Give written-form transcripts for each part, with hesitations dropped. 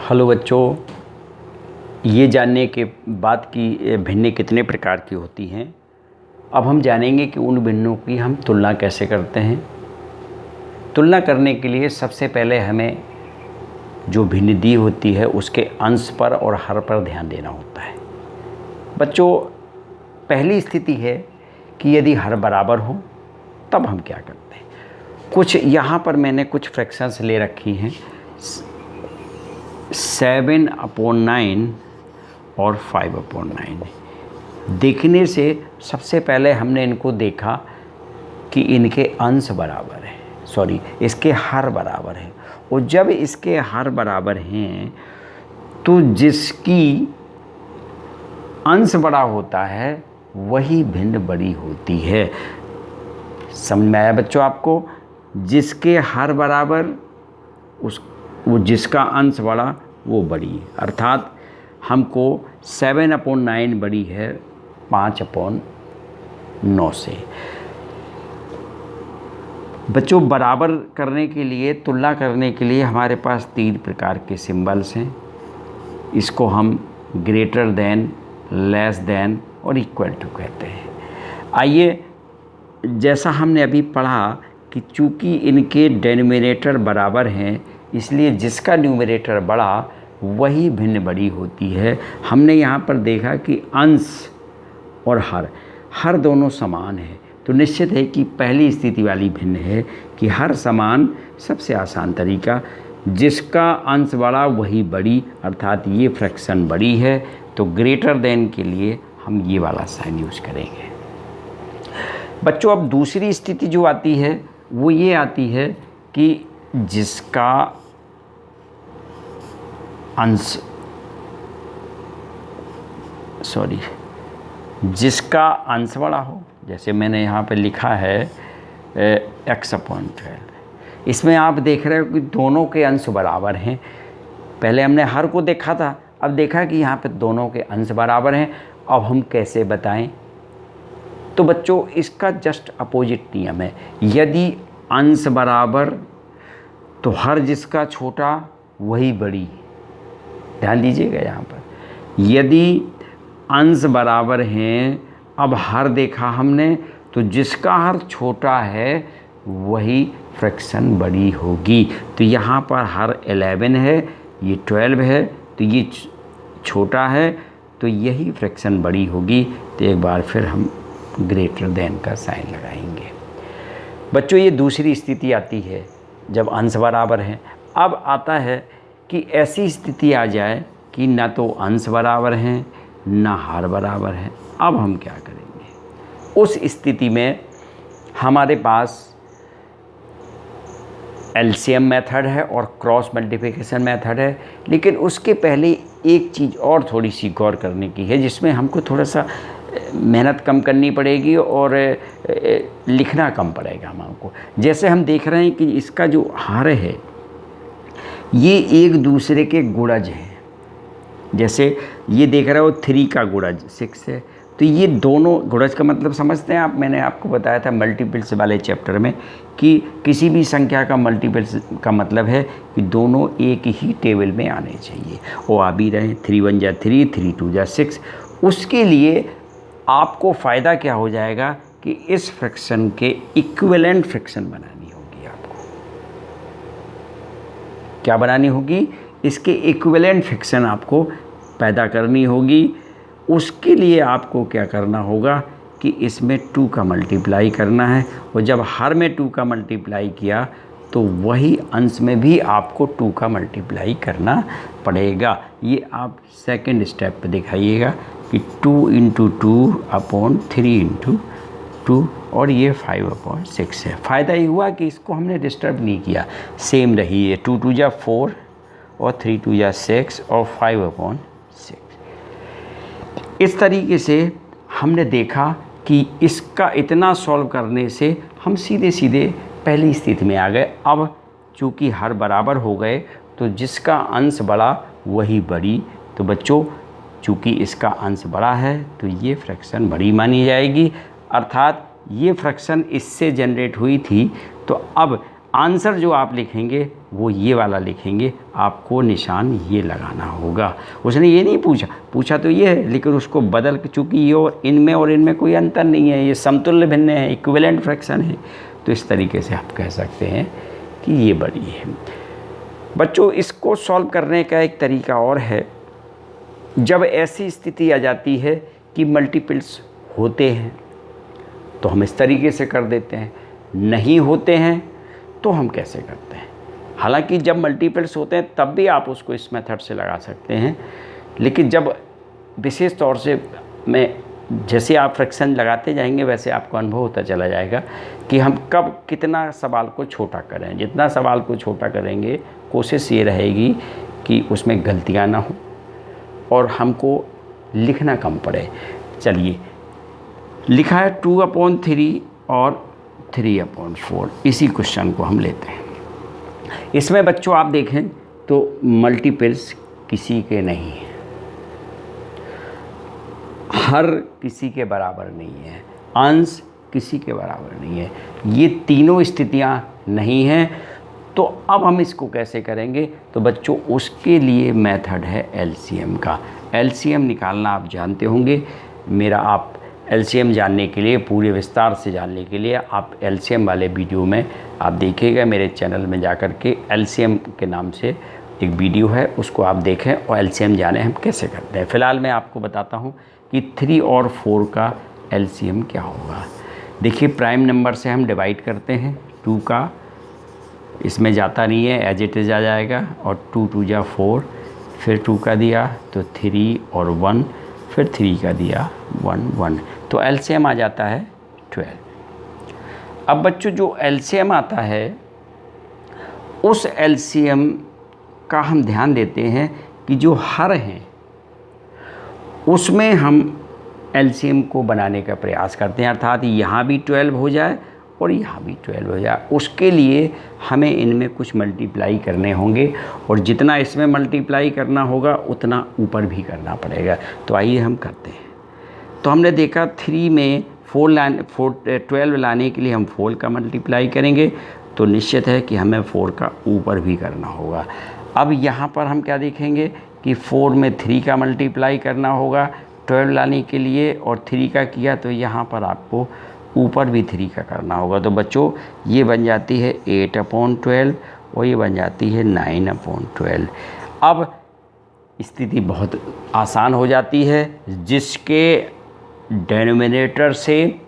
Hello बच्चों, ये जानने के बाद कि भिन्नें कितने प्रकार की होती हैं, अब हम जानेंगे कि उन भिन्नों की हम तुलना कैसे करते हैं। तुलना करने के लिए सबसे पहले हमें जो भिन्न दी होती है उसके अंश पर और हर पर ध्यान देना होता है। बच्चों, पहली स्थिति है कि यदि हर बराबर हो तब हम क्या करते हैं। कुछ यहाँ पर मैंने कुछ फ्रैक्शंस ले रखी हैं, 7/9 और 5/9। देखने से सबसे पहले हमने इनको देखा कि इनके अंश बराबर है, इसके हर बराबर है। और जब इसके हर बराबर हैं तो जिसकी अंश बड़ा होता है वही भिन्न बड़ी होती है। समझ में आया बच्चों आपको? जिसके हर बराबर वो जिसका अंश बड़ा वो बड़ी है। अर्थात हमको 7/9 बड़ी है 5/9 से। बच्चों, बराबर करने के लिए, तुलना करने के लिए हमारे पास 3 प्रकार के सिंबल्स हैं। इसको हम ग्रेटर देन, लेस देन और इक्वल टू कहते हैं। आइए, जैसा हमने अभी पढ़ा कि चूँकि इनके डेनोमिनेटर बराबर हैं इसलिए जिसका न्यूमरेटर बड़ा वही भिन्न बड़ी होती है। हमने यहाँ पर देखा कि अंश और हर दोनों समान है, तो निश्चित है कि पहली स्थिति वाली भिन्न है कि हर समान। सबसे आसान तरीका, जिसका अंश बड़ा वही बड़ी, अर्थात ये फ्रैक्शन बड़ी है, तो ग्रेटर देन के लिए हम ये वाला साइन यूज़ करेंगे। बच्चों, अब दूसरी स्थिति जो आती है वो ये आती है कि जिसका अंश बड़ा हो। जैसे मैंने यहाँ पे लिखा है x/12। इसमें आप देख रहे हो कि दोनों के अंश बराबर हैं। पहले हमने हर को देखा था, अब देखा कि यहाँ पे दोनों के अंश बराबर हैं। अब हम कैसे बताएं? तो बच्चों, इसका जस्ट अपोजिट नियम है। यदि अंश बराबर तो हर जिसका छोटा वही बड़ी। ध्यान दीजिएगा यहाँ पर, यदि अंश बराबर हैं, अब हर देखा हमने, तो जिसका हर छोटा है वही फ्रैक्शन बड़ी होगी। तो यहाँ पर हर 11 है, ये 12 है, तो ये छोटा है, तो यही फ्रैक्शन बड़ी होगी। तो एक बार फिर हम ग्रेटर देन का साइन लगाएंगे। बच्चों, ये दूसरी स्थिति आती है जब अंश बराबर है। अब आता है कि ऐसी स्थिति आ जाए कि ना तो अंश बराबर हैं ना हर बराबर है। अब हम क्या करेंगे? उस स्थिति में हमारे पास एलसीएम मेथड है और क्रॉस मल्टीप्लिकेशन मेथड है। लेकिन उसके पहले एक चीज़ और थोड़ी सी गौर करने की है, जिसमें हमको थोड़ा सा मेहनत कम करनी पड़ेगी और लिखना कम पड़ेगा हमको। जैसे हम देख रहे हैं कि इसका जो हर है ये एक दूसरे के गुणज हैं। जैसे ये देख रहे हो 3 का गुणज 6 है, तो ये दोनों गुणज का मतलब समझते हैं आप? मैंने आपको बताया था मल्टीपल्स वाले चैप्टर में कि किसी भी संख्या का मल्टीपल्स का मतलब है कि दोनों एक ही टेबल में आने चाहिए। वो आ भी रहे, 3 1 जा 3, 3 2 जा 6। उसके लिए आपको फ़ायदा क्या हो जाएगा कि इस फ्रैक्शन के इक्विवेलेंट फ्रैक्शन बनानी होगी। आपको क्या बनानी होगी? इसके इक्विवेलेंट फ्रैक्शन आपको पैदा करनी होगी। उसके लिए आपको क्या करना होगा कि इसमें 2 का मल्टीप्लाई करना है, और जब हर में 2 का मल्टीप्लाई किया तो वही अंश में भी आपको 2 का मल्टीप्लाई करना पड़ेगा। ये आप सेकंड स्टेप पे दिखाइएगा कि 2 × 2/3 × 2, और ये 5/6 है। फ़ायदा ये हुआ कि इसको हमने डिस्टर्ब नहीं किया, सेम रही है। 2 2 जा 4 और 3 2 जा 6 और 5/6। इस तरीके से हमने देखा कि इसका इतना सॉल्व करने से हम सीधे सीधे पहली स्थिति में आ गए। अब चूँकि हर बराबर हो गए तो जिसका अंश बड़ा वही बड़ी। तो बच्चों, चूँकि इसका अंश बड़ा है तो ये फ्रैक्शन बड़ी मानी जाएगी, अर्थात ये फ्रैक्शन इससे जनरेट हुई थी। तो अब आंसर जो आप लिखेंगे वो ये वाला लिखेंगे, आपको निशान ये लगाना होगा। उसने ये नहीं पूछा तो ये है, लेकिन उसको बदल के, चूँकि ये और इनमें कोई अंतर नहीं है, ये समतुल्य भिन्न है, इक्विवेलेंट फ्रैक्शन है, तो इस तरीके से आप कह सकते हैं कि ये बड़ी है। बच्चों, इसको सॉल्व करने का एक तरीका और है। जब ऐसी स्थिति आ जाती है कि मल्टीपल्स होते हैं तो हम इस तरीके से कर देते हैं, नहीं होते हैं तो हम कैसे करते हैं। हालांकि जब मल्टीपल्स होते हैं तब भी आप उसको इस मेथड से लगा सकते हैं, लेकिन जब विशेष तौर से जैसे आप फ्रैक्शन लगाते जाएंगे वैसे आपको अनुभव होता चला जाएगा कि हम कब कितना सवाल को छोटा करें। जितना सवाल को छोटा करेंगे कोशिश ये रहेगी कि उसमें गलतियाँ ना हो और हमको लिखना कम पड़े। चलिए, लिखा है 2/3 और 3/4। इसी क्वेश्चन को हम लेते हैं। इसमें बच्चों आप देखें तो मल्टीपल्स किसी के नहीं है, हर किसी के बराबर नहीं है, अंश किसी के बराबर नहीं है, ये तीनों स्थितियां नहीं हैं। तो अब हम इसको कैसे करेंगे? तो बच्चों उसके लिए मेथड है एलसीएम का। एलसीएम निकालना आप जानते होंगे। मेरा आप एलसीएम जानने के लिए, पूरे विस्तार से जानने के लिए, आप एलसीएम वाले वीडियो में आप देखिएगा, मेरे चैनल में जाकर के एलसीएम के नाम से एक वीडियो है, उसको आप देखें और एलसीएम जाने हम कैसे करते हैं। फ़िलहाल मैं आपको बताता हूँ कि 3 और 4 का एलसीएम क्या होगा। देखिए, प्राइम नंबर से हम डिवाइड करते हैं। 2 का इसमें जाता नहीं है, एज इट इज़ आ जाएगा, और 2 2 जा 4, फिर 2 का दिया तो 3 और 1, फिर 3 का दिया 1 1, तो एलसीएम आ जाता है 12। अब बच्चों जो एलसीएम आता है उस एलसीएम का हम ध्यान देते हैं कि जो हर हैं उसमें हम एलसीएम को बनाने का प्रयास करते हैं, अर्थात यहाँ भी 12 हो जाए और यहाँ भी 12 हो जाए। उसके लिए हमें इनमें कुछ मल्टीप्लाई करने होंगे, और जितना इसमें मल्टीप्लाई करना होगा उतना ऊपर भी करना पड़ेगा। तो आइए हम करते हैं। तो हमने देखा 3 में 12 लाने के लिए हम 4 का मल्टीप्लाई करेंगे, तो निश्चित है कि हमें 4 का ऊपर भी करना होगा। अब यहाँ पर हम क्या देखेंगे कि 4 में 3 का मल्टीप्लाई करना होगा 12 लाने के लिए, और 3 का किया तो यहाँ पर आपको ऊपर भी 3 का करना होगा। तो बच्चों ये बन जाती है 8/12 और ये बन जाती है 9/12। अब स्थिति बहुत आसान हो जाती है, जिसके डिनोमिनेटर से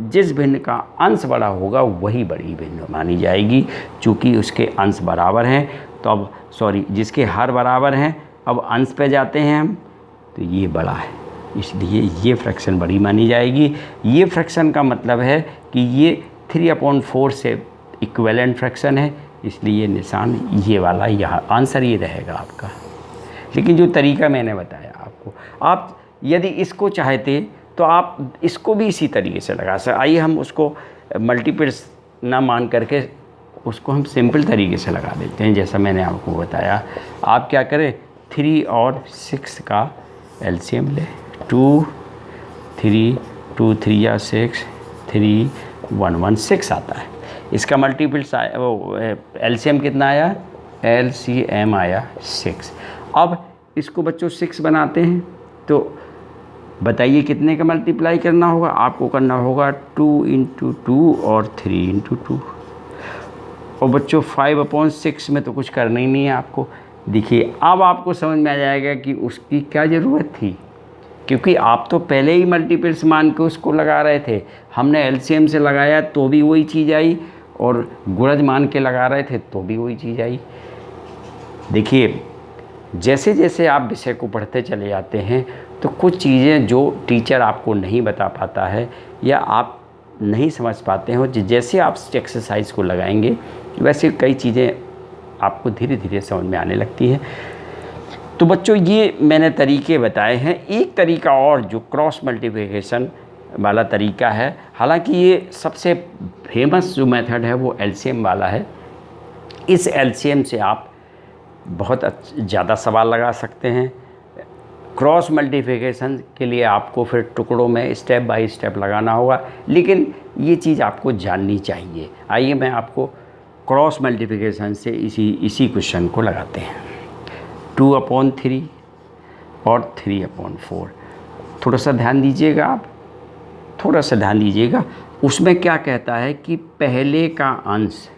जिस भिन्न का अंश बड़ा होगा वही बड़ी भिन्न मानी जाएगी। चूँकि उसके अंश बराबर हैं तो अब जिसके हर बराबर हैं, अब अंश पे जाते हैं हम, तो ये बड़ा है, इसलिए ये फ्रैक्शन बड़ी मानी जाएगी। ये फ्रैक्शन का मतलब है कि ये 3/4 से इक्विवेलेंट फ्रैक्शन है, इसलिए निशान ये वाला, यहाँ आंसर ये रहेगा आपका। लेकिन जो तरीका मैंने बताया आपको, आप यदि इसको चाहते तो आप इसको भी इसी तरीके से लगा सकते। आइए हम उसको मल्टीपल्स ना मान करके उसको हम सिंपल तरीके से लगा देते हैं, जैसा मैंने आपको बताया। आप क्या करें, 3 और 6 का एलसीएम ले। 2 3 2 3 या 6, 3 1 1 6 आता है। इसका मल्टीपल्स एलसीएम कितना आया? एलसीएम आया 6। अब इसको बच्चों 6 बनाते हैं, तो बताइए कितने का मल्टीप्लाई करना होगा? आपको करना होगा 2 × 2 और 3 × 2। और बच्चों 5/6 में तो कुछ करना ही नहीं है आपको। देखिए, अब आपको समझ में आ जाएगा कि उसकी क्या ज़रूरत थी, क्योंकि आप तो पहले ही मल्टीपल्स मान के उसको लगा रहे थे। हमने एलसीएम से लगाया तो भी वही चीज़ आई, और गुणज मान के लगा रहे थे तो भी वही चीज़ आई। देखिए, जैसे जैसे आप विषय को पढ़ते चले जाते हैं तो कुछ चीज़ें जो टीचर आपको नहीं बता पाता है या आप नहीं समझ पाते हो, जैसे आप एक्सरसाइज को लगाएंगे वैसे कई चीज़ें आपको धीरे धीरे समझ में आने लगती हैं। तो बच्चों ये मैंने तरीके बताए हैं। एक तरीका और जो क्रॉस मल्टीप्लिकेशन वाला तरीका है, हालांकि ये सबसे फेमस जो मेथड है वो एलसीएम वाला है। इस एलसीएम से आप बहुत ज़्यादा सवाल लगा सकते हैं। क्रॉस मल्टीप्लिकेशन के लिए आपको फिर टुकड़ों में स्टेप बाय स्टेप लगाना होगा, लेकिन ये चीज़ आपको जाननी चाहिए। आइए मैं आपको क्रॉस मल्टीप्लिकेशन से इसी क्वेश्चन को लगाते हैं। 2/3 और 3/4। थोड़ा सा ध्यान दीजिएगा, आप थोड़ा सा ध्यान दीजिएगा। उसमें क्या कहता है कि पहले का अंश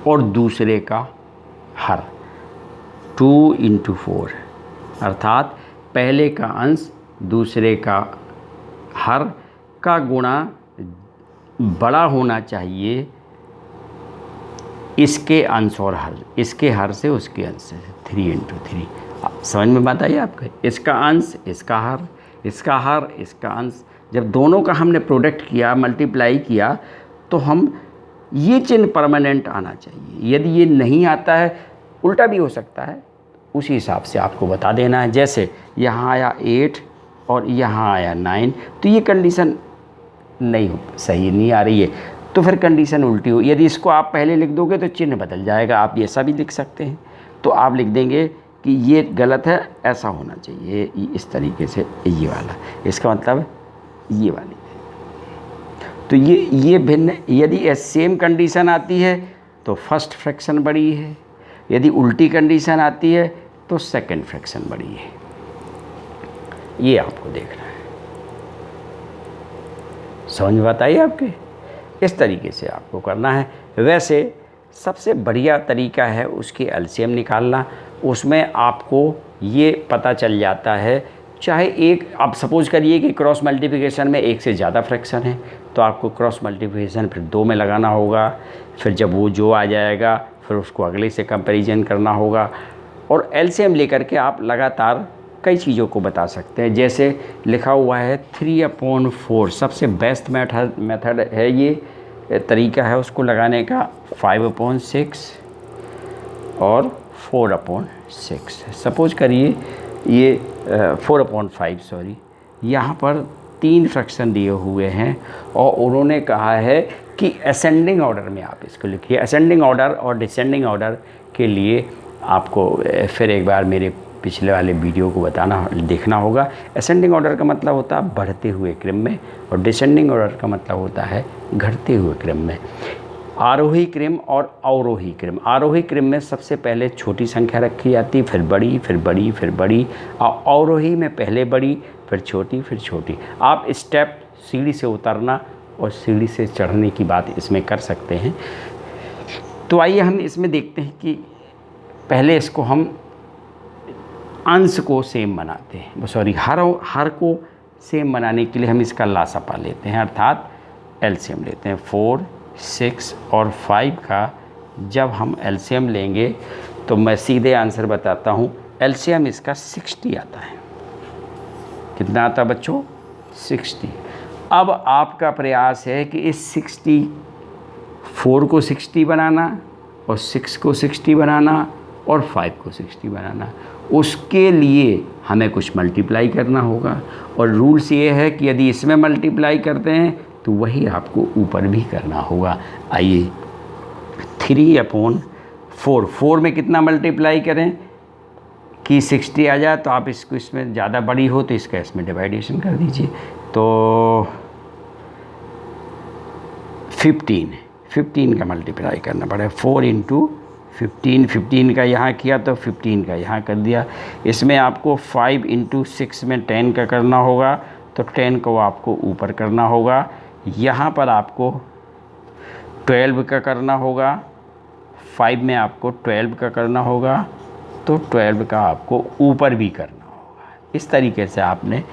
और दूसरे का हर 2 × 4, अर्थात पहले का अंश दूसरे का हर का गुणा बड़ा होना चाहिए इसके अंश और हर, इसके हर से उसके अंश से। 3 × 3 समझ में बात आई आपके? इसका अंश, इसका हर, इसका हर, इसका अंश। जब दोनों का हमने प्रोडक्ट किया, मल्टीप्लाई किया, तो हम ये चिन्ह परमानेंट आना चाहिए। यदि ये नहीं आता है, उल्टा भी हो सकता है, उसी हिसाब से आपको बता देना है। जैसे यहाँ आया 8 और यहाँ आया 9, तो ये कंडीशन सही नहीं आ रही है, तो फिर कंडीशन उल्टी हो। यदि इसको आप पहले लिख दोगे तो चिन्ह बदल जाएगा। आप ऐसा भी लिख सकते हैं, तो आप लिख देंगे कि ये गलत है, ऐसा होना चाहिए इस तरीके से, ये वाला, इसका मतलब ये वाली। तो ये भिन्न। यदि सेम कंडीशन आती है तो फर्स्ट फ्रैक्शन बड़ी है, यदि उल्टी कंडीशन आती है तो सेकंड फ्रैक्शन बड़ी है। ये आपको देखना है। समझ में बात आई आपके? इस तरीके से आपको करना है। वैसे सबसे बढ़िया तरीका है उसकी एलसीएम निकालना। उसमें आपको ये पता चल जाता है, चाहे एक, आप सपोज करिए कि क्रॉस मल्टीप्लिकेशन में एक से ज़्यादा फ्रैक्शन है, तो आपको क्रॉस मल्टीप्लिकेशन फिर 2 में लगाना होगा। फिर जब वो जो आ जाएगा, फिर उसको अगले से कंपैरिजन करना होगा, और एलसीएम लेकर के आप लगातार कई चीज़ों को बता सकते हैं। जैसे लिखा हुआ है 3/4, सबसे बेस्ट मेथड है, ये तरीका है उसको लगाने का। 5/6 और 4/6। सपोज करिए ये 4/5, सॉरी, यहाँ पर 3 फ्रैक्शन दिए हुए हैं और उन्होंने कहा है कि असेंडिंग ऑर्डर में आप इसको लिखिए। असेंडिंग ऑर्डर और डिसेंडिंग ऑर्डर के लिए आपको फिर एक बार मेरे पिछले वाले वीडियो को देखना होगा। असेंडिंग ऑर्डर का मतलब होता है बढ़ते हुए क्रम में, और डिसेंडिंग ऑर्डर का मतलब होता है घटते हुए क्रम में। आरोही क्रम और अवरोही क्रम। आरोही क्रम में सबसे पहले छोटी संख्या रखी जाती, फिर बड़ी, फिर बड़ी, फिर बड़ी, और अवरोही में पहले बड़ी, फिर छोटी, फिर छोटी। आप स्टेप सीढ़ी से उतरना और सीढ़ी से चढ़ने की बात इसमें कर सकते हैं। तो आइए हम इसमें देखते हैं कि पहले इसको हम अंश को सेम बनाते हैं, सॉरी हर को सेम बनाने के लिए हम इसका लासापा लेते हैं, अर्थात एलसीएम लेते हैं। 4, 6 और 5 का जब हम एलसीएम लेंगे तो मैं सीधे आंसर बताता हूँ। एलसीएम इसका 60 आता है। कितना आता है बच्चों? 60। अब आपका प्रयास है कि इस 4 को 60 बनाना, और 6 को 60 बनाना, और 5 को 60 बनाना। उसके लिए हमें कुछ मल्टीप्लाई करना होगा, और रूल्स ये है कि यदि इसमें मल्टीप्लाई करते हैं तो वही आपको ऊपर भी करना होगा। आइए 3/4, 4 में कितना मल्टीप्लाई करें कि 60 आ जाए, तो आप इसको, इसमें ज़्यादा बड़ी हो तो इसका इसमें डिवाइडेशन कर दीजिए। तो 15 का मल्टीप्लाई करना पड़ेगा। 4 × 15, 15 का यहाँ किया तो 15 का यहाँ कर दिया। इसमें आपको 5 × 6 में 10 का करना होगा, तो 10 को आपको ऊपर करना होगा। यहाँ पर आपको 12 का करना होगा, 5 में आपको 12 का करना होगा, तो 12 का आपको ऊपर भी करना होगा। इस तरीके से आपने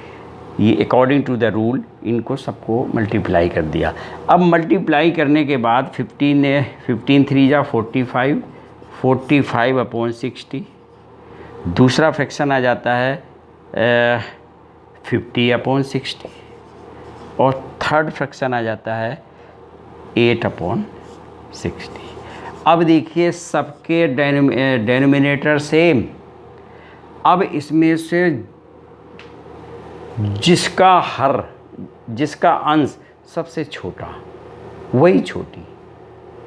ये अकॉर्डिंग टू द रूल इनको सबको मल्टीप्लाई कर दिया। अब मल्टीप्लाई करने के बाद 15 3 जा 45, 45/60। दूसरा फ्रैक्शन आ जाता है 50/60, और थर्ड फ्रैक्शन आ जाता है 8/60। अब देखिए सबके डेनोमिनेटर सेम। अब इसमें से जिसका अंश सबसे छोटा वही छोटी।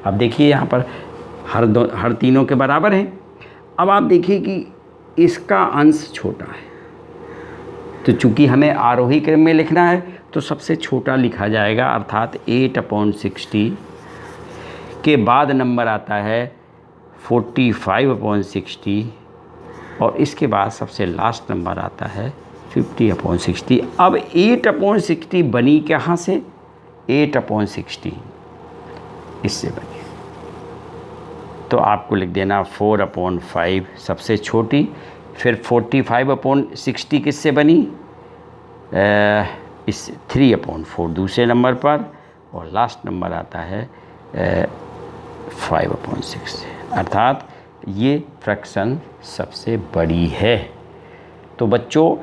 अब देखिए यहाँ पर हर तीनों के बराबर हैं। अब आप देखिए कि इसका अंश छोटा है। तो चूँकि हमें आरोही क्रम में लिखना है तो सबसे छोटा लिखा जाएगा, अर्थात 8/60 के बाद नंबर आता है 45/60 और इसके बाद सबसे लास्ट नंबर आता है 50/60। अब 8/60 बनी कहाँ से? 8/60 इससे बनी। तो आपको लिख देना 4/5 सबसे छोटी, फिर 45/60 किससे बनी? इस 3/4 दूसरे नंबर पर, और लास्ट नंबर आता है 5/6 से, अर्थात ये फ्रैक्शन सबसे बड़ी है। तो बच्चों,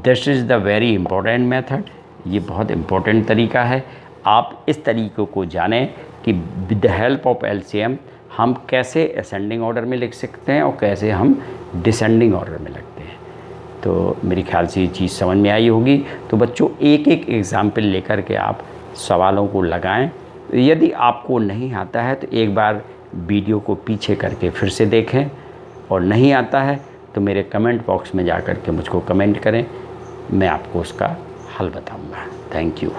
this is the very important method. ये बहुत इम्पोर्टेंट तरीका है। आप इस तरीक़े को जानें कि with the help of LCM हम कैसे असेंडिंग ऑर्डर में लिख सकते हैं और कैसे हम डिसेंडिंग ऑर्डर में लिखते हैं। तो मेरे ख्याल से ये चीज़ समझ में आई होगी। तो बच्चों, एक एक एग्ज़ाम्पल लेकर के आप सवालों को लगाएं। यदि आपको नहीं आता है तो एक बार वीडियो को पीछे करके फिर से देखें, और नहीं आता है तो मेरे कमेंट बॉक्स में जा कर के मुझको कमेंट करें, मैं आपको उसका हल बताऊंगा। Thank you.